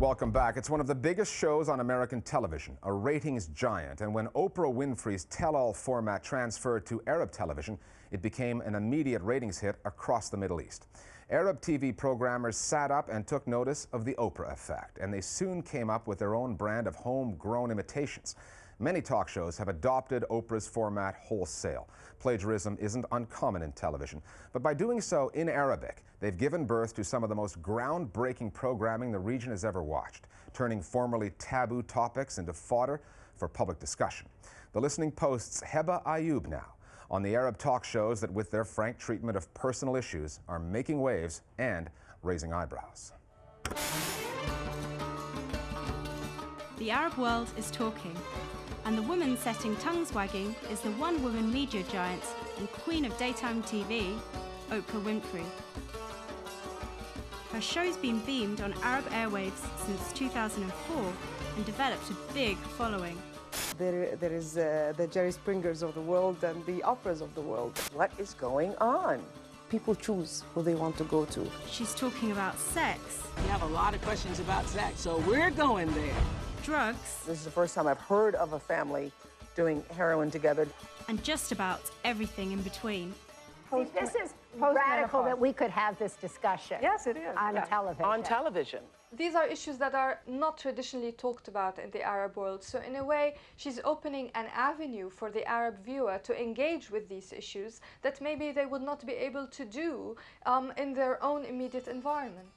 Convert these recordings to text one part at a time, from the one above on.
Welcome back. It's one of the biggest shows on American television, a ratings giant. And when Oprah Winfrey's tell-all format transferred to Arab television, it became an immediate ratings hit across the Middle East. Arab TV programmers sat up and took notice of the Oprah effect, and they soon came up with their own brand of homegrown imitations. Many talk shows have adopted Oprah's format wholesale. Plagiarism isn't uncommon in television, but by doing so in Arabic, they've given birth to some of the most groundbreaking programming the region has ever watched, turning formerly taboo topics into fodder for public discussion. The Listening Post's Heba Ayoub now on the Arab talk shows that, with their frank treatment of personal issues, are making waves and raising eyebrows. The Arab world is talking, and the woman setting tongues wagging is the one-woman media giant and queen of daytime TV, Oprah Winfrey. Her show's been beamed on Arab airwaves since 2004 and developed a big following. There is the Jerry Springers of the world and the Oprahs of the world. What is going on? People choose who they want to go to. She's talking about sex. We have a lot of questions about sex, so we're going there. Drugs. This is the first time I've heard of a family doing heroin together. And just about everything in between. See, this is radical that we could have this discussion. Yes, it is. On television. On television. These are issues that are not traditionally talked about in the Arab world. So in a way, she's opening an avenue for the Arab viewer to engage with these issues that maybe they would not be able to do in their own immediate environment.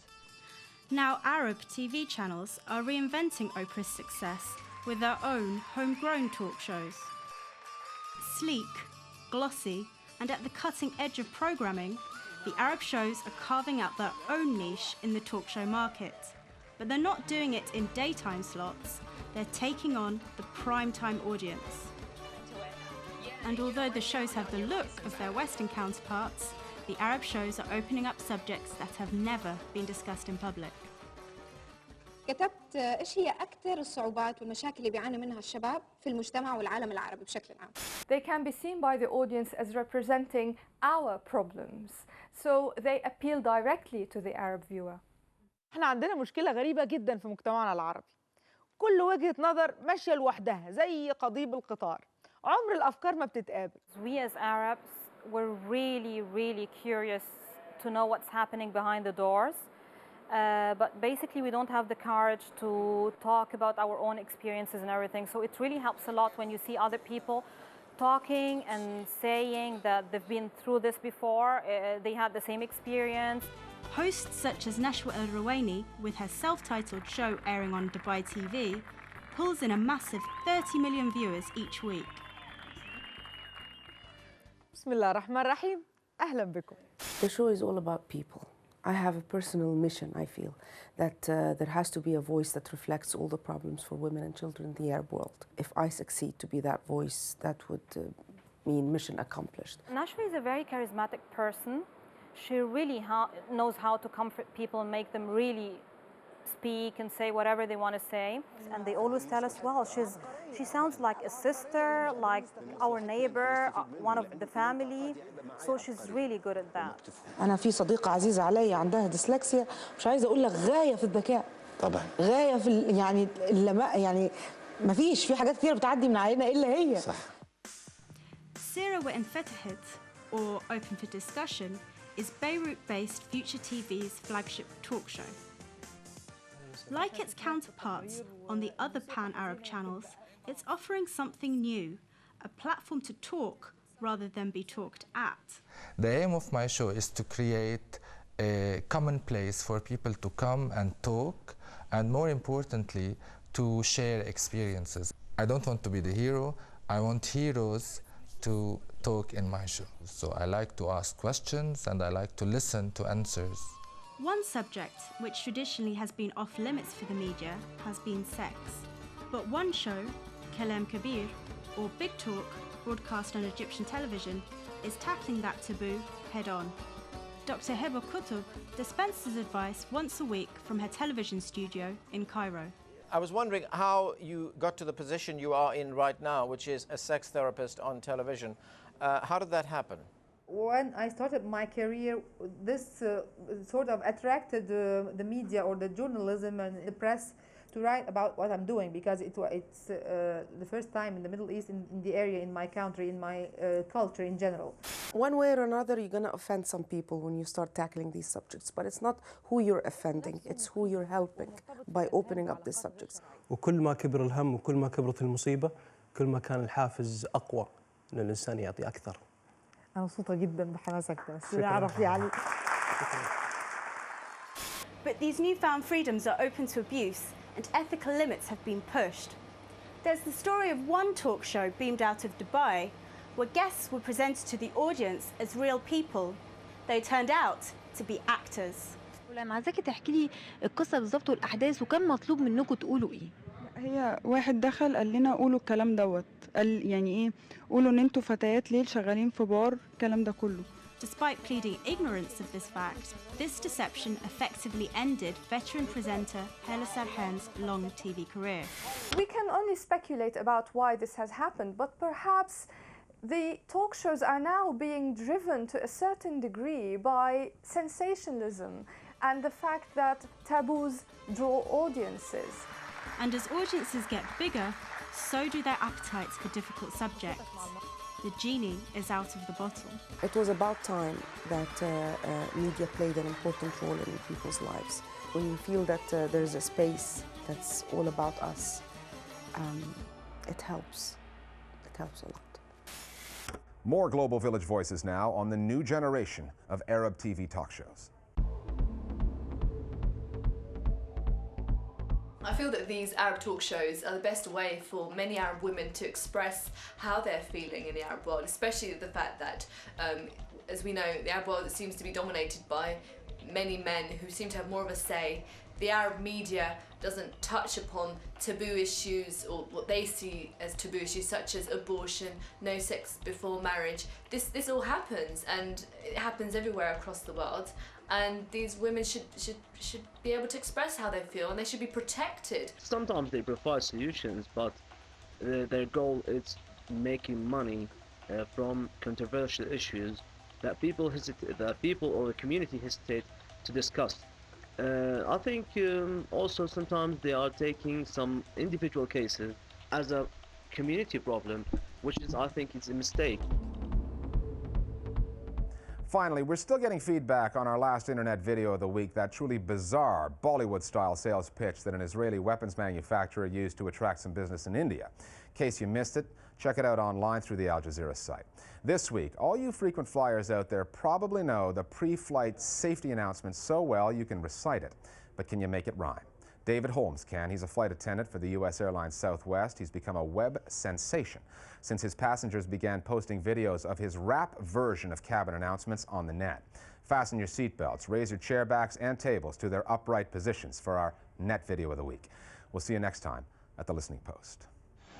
Now Arab TV channels are reinventing Oprah's success with their own homegrown talk shows. Sleek, glossy, and at the cutting edge of programming, the Arab shows are carving out their own niche in the talk show market. But they're not doing it in daytime slots, they're taking on the primetime audience. And although the shows have the look of their Western counterparts, the Arab shows are opening up subjects that have never been discussed in public. كتبت إيش هي أكثر الصعوبات والمشاكل اللي بيعاني منها الشباب في المجتمع والعالم العربي بشكل عام. They can be seen by the audience as representing our problems, so they appeal directly to the Arab viewer. احنا عندنا مشكلة غريبة جدا في مجتمعنا العربي. كل وجهة نظر ماشية لوحدها زي قضيب القطار. عمر الأفكار ما بتتقابل. We as Arabs were really curious to know what's happening behind the doors. But basically we don't have the courage to talk about our own experiences and everything. So it really helps a lot when you see other people talking and saying that they've been through this before, they had the same experience. Hosts such as Nashwa El-Rouaini, with her self-titled show airing on Dubai TV, pulls in a massive 30 million viewers each week. بسم الله الرحمن الرحيم. أهلا بكم. The show is all about people. I have a personal mission, I feel, that there has to be a voice that reflects all the problems for women and children in the Arab world. If I succeed to be that voice, that would mean mission accomplished. Nashwa is a very charismatic person. She really knows how to comfort people and make them really speak and say whatever they want to say. And they always tell us, well, she sounds like a sister, like our neighbor, one of the family. So she's really good at that. أنا في صديقة عزيزة علي عندها ديسلكسيا، مش عايزة أقول لك غاية في الذكاء. طبعا. غاية في يعني ما فيش حاجات كتير بتعدي من علينا إلا هي. صح. Sira Fetahed, or Open for Discussion, is Beirut-based Future TV's flagship talk show. Like its counterparts on the other pan-Arab channels, it's offering something new, a platform to talk rather than be talked at. The aim of my show is to create a common place for people to come and talk, and more importantly, to share experiences. I don't want to be the hero, I want heroes to talk in my show. So I like to ask questions and I like to listen to answers. One subject which traditionally has been off limits for the media has been sex. But one show, Kalam Kabir, or Big Talk, broadcast on Egyptian television, is tackling that taboo head-on. Dr. Heba Kutub dispenses advice once a week from her television studio in Cairo. I was wondering how you got to the position you are in right now, which is a sex therapist on television. How did that happen? When I started my career, this sort of attracted the media or the journalism and the press to write about what I'm doing, because it's the first time in the Middle East, in the area, in my country, in my culture in general. One way or another, you're going to offend some people when you start tackling these subjects, but it's not who you're offending, it's who you're helping by opening up these subjects. وكل ما كبر الهم وكل ما كبرت المصيبة كل ما كان الحافز أقوى إن الإنسان يعطي أكثر. أنا مبسوطة جدا بحماسك ده، بس نعرف يعني. But these newfound freedoms are open to abuse, and ethical limits have been pushed. There's the story of one talk show beamed out of Dubai, where guests were presented to the audience as real people. They turned out to be actors. أنا عايزاكي تحكي لي القصة بالظبط والأحداث، وكان مطلوب منكم تقولوا إيه؟ هي واحد دخل قال لنا قولوا الكلام دوت، قال يعني إيه؟ قولوا إن أنتوا فتيات ليل شغالين في بار، الكلام ده كله. Despite pleading ignorance of this fact, this deception effectively ended veteran presenter Hella Sarhan's long TV career. We can only speculate about why this has happened, but perhaps the talk shows are now being driven to a certain degree by sensationalism and the fact that taboos draw audiences. And as audiences get bigger, so do their appetites for difficult subjects. The genie is out of the bottle. It was about time that media played an important role in people's lives. When you feel that there's a space that's all about us, it helps. It helps a lot. More Global Village Voices now on the new generation of Arab TV talk shows. I feel that these Arab talk shows are the best way for many Arab women to express how they're feeling in the Arab world, especially the fact that, as we know, the Arab world seems to be dominated by many men who seem to have more of a say. The Arab media doesn't touch upon taboo issues or what they see as taboo issues such as abortion, no sex before marriage. This all happens, and it happens everywhere across the world. And these women should be able to express how they feel, and they should be protected. Sometimes they provide solutions, but their goal is making money from controversial issues that people or the community hesitate to discuss. I think also sometimes they are taking some individual cases as a community problem, which is, I think, it's a mistake. Finally, we're still getting feedback on our last internet video of the week, that truly bizarre Bollywood-style sales pitch that an Israeli weapons manufacturer used to attract some business in India. In case you missed it, check it out online through the Al Jazeera site. This week, all you frequent flyers out there probably know the pre-flight safety announcement so well you can recite it. But can you make it rhyme? David Holmes can. He's a flight attendant for the U.S. Airlines Southwest. He's become a web sensation since his passengers began posting videos of his rap version of cabin announcements on the net. Fasten your seatbelts, raise your chair backs and tables to their upright positions for our net video of the week. We'll see you next time at the Listening Post.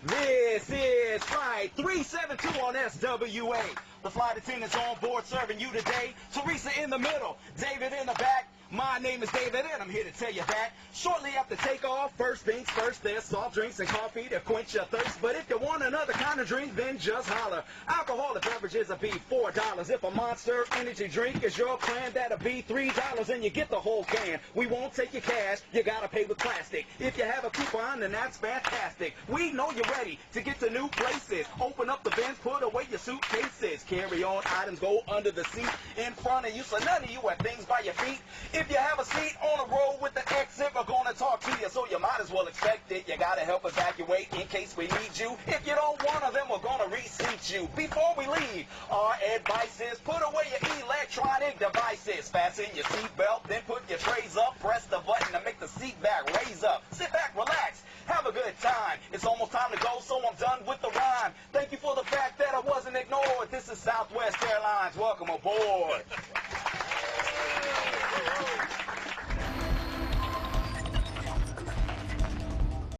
This is Flight 372 on SWA. The flight attendants on board serving you today. Teresa in the middle, David in the back. My name is David and I'm here to tell you that shortly after takeoff, first things first, there's soft drinks and coffee to quench your thirst. But if you want another kind of drink, then just holler. Alcoholic beverages will be $4. If a Monster Energy drink is your plan, that'll be $3 and you get the whole can. We won't take your cash, you gotta pay with plastic. If you have a coupon, then that's fantastic. We know you're ready to get to new places. Open up the bins, put away your suitcases. Carry on items, go under the seat in front of you, so none of you have things by your feet. If you have a seat on a row with the exit, we're gonna talk to you, so you might as well expect it. You gotta help evacuate in case we need you. If you don't want to, then we're gonna reseat you. Before we leave, our advice is put away your electronic devices. Fasten your seatbelt, then put your trays up. Press the button to make the seat back raise up. Sit back, relax, have a good time. It's almost time to go, so I'm done with the rhyme. Thank you for the fact that I wasn't ignored. This is Southwest Airlines. Welcome aboard.